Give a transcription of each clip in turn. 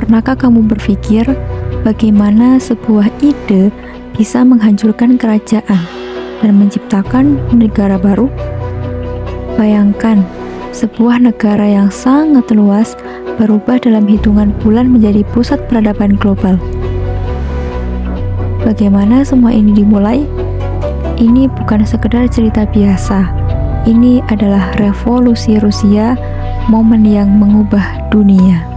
Pernahkah kamu berpikir bagaimana sebuah ide bisa menghancurkan kerajaan dan menciptakan negara baru? Bayangkan, sebuah negara yang sangat luas berubah dalam hitungan bulan menjadi pusat peradaban global. Bagaimana semua ini dimulai? Ini bukan sekedar cerita biasa. Ini adalah revolusi Rusia, momen yang mengubah dunia.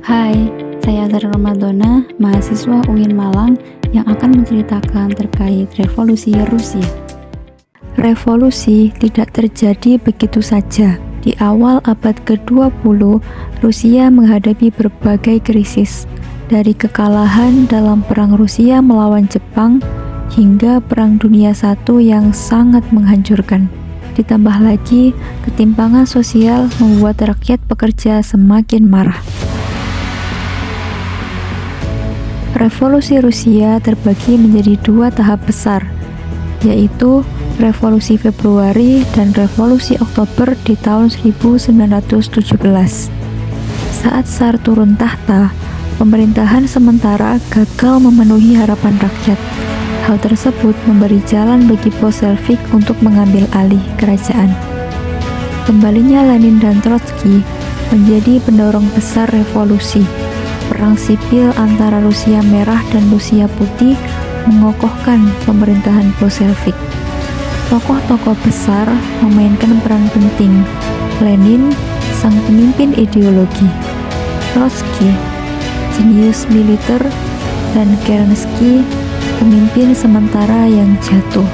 Hai, saya Zara Ramadona, mahasiswa UIN Malang yang akan menceritakan terkait revolusi Rusia. Revolusi tidak terjadi begitu saja. Di awal abad ke-20, Rusia menghadapi berbagai krisis, dari kekalahan dalam Perang Rusia melawan Jepang hingga Perang Dunia I yang sangat menghancurkan. Ditambah lagi, ketimpangan sosial membuat rakyat pekerja semakin marah. Revolusi Rusia terbagi menjadi dua tahap besar, yaitu Revolusi Februari dan Revolusi Oktober di tahun 1917. Saat Tsar turun tahta, pemerintahan sementara gagal memenuhi harapan rakyat. Hal tersebut memberi jalan bagi Bolshevik untuk mengambil alih kerajaan. Kembalinya Lenin dan Trotsky menjadi pendorong besar revolusi. Perang sipil antara Rusia Merah dan Rusia Putih mengokohkan pemerintahan Bolshevik. Tokoh-tokoh besar memainkan peran penting. Lenin, sang pemimpin ideologi; Trotsky, jenius militer; dan Kerensky, pemimpin sementara yang jatuh.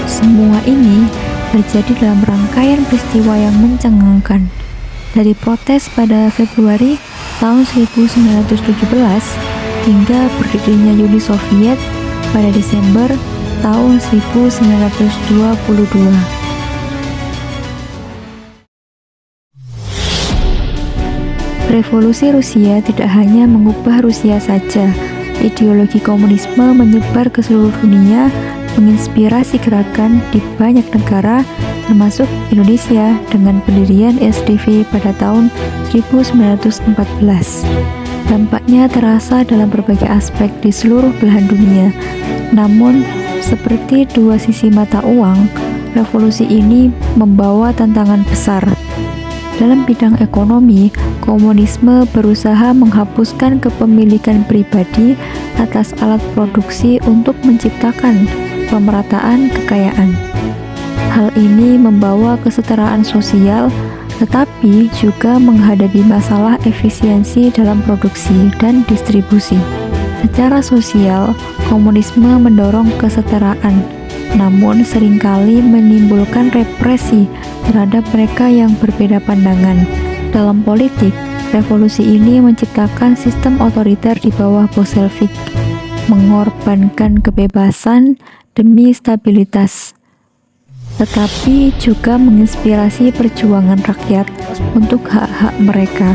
Semua ini terjadi dalam rangkaian peristiwa yang mencengangkan. Dari protes pada Februari tahun 1917 hingga berdirinya Uni Soviet pada Desember tahun 1922. Revolusi Rusia tidak hanya mengubah Rusia saja. Ideologi komunisme menyebar ke seluruh dunia, menginspirasi gerakan di banyak negara, termasuk Indonesia dengan pendirian SDV pada tahun 1914. Dampaknya terasa dalam berbagai aspek di seluruh belahan dunia. Namun, seperti dua sisi mata uang, revolusi ini membawa tantangan besar. Dalam bidang ekonomi, komunisme berusaha menghapuskan kepemilikan pribadi atas alat produksi untuk menciptakan pemerataan kekayaan. Hal ini membawa kesetaraan sosial, tetapi juga menghadapi masalah efisiensi dalam produksi dan distribusi. Secara sosial, komunisme mendorong kesetaraan, namun seringkali menimbulkan represi terhadap mereka yang berbeda pandangan. Dalam politik, revolusi ini menciptakan sistem otoriter di bawah Bolshevik, mengorbankan kebebasan demi stabilitas, tetapi juga menginspirasi perjuangan rakyat untuk hak-hak mereka.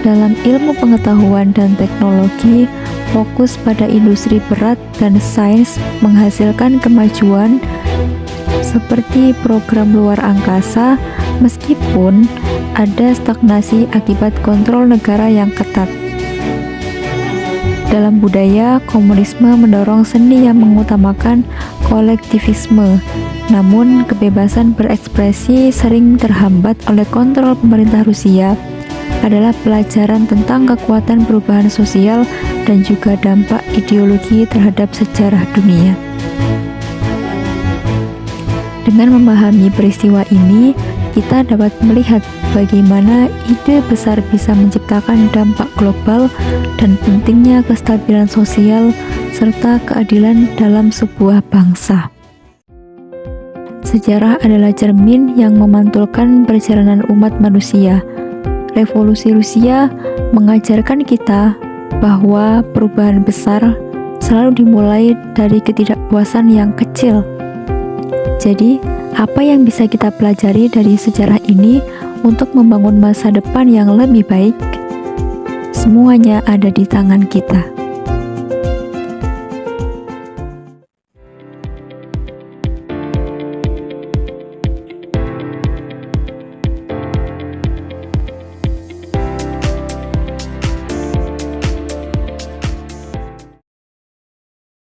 Dalam ilmu pengetahuan dan teknologi, fokus pada industri berat dan sains menghasilkan kemajuan seperti program luar angkasa, meskipun ada stagnasi akibat kontrol negara yang ketat. Dalam budaya, komunisme mendorong seni yang mengutamakan kolektivisme, namun kebebasan berekspresi sering terhambat oleh kontrol pemerintah Rusia. Adalah pelajaran tentang kekuatan perubahan sosial dan juga dampak ideologi terhadap sejarah dunia. Dengan memahami peristiwa ini, kita dapat melihat bagaimana ide besar bisa menciptakan dampak global dan pentingnya kestabilan sosial serta keadilan dalam sebuah bangsa. Sejarah adalah cermin yang memantulkan perjalanan umat manusia. Revolusi Rusia mengajarkan kita bahwa perubahan besar selalu dimulai dari ketidakpuasan yang kecil. Jadi, apa yang bisa kita pelajari dari sejarah ini untuk membangun masa depan yang lebih baik? Semuanya ada di tangan kita.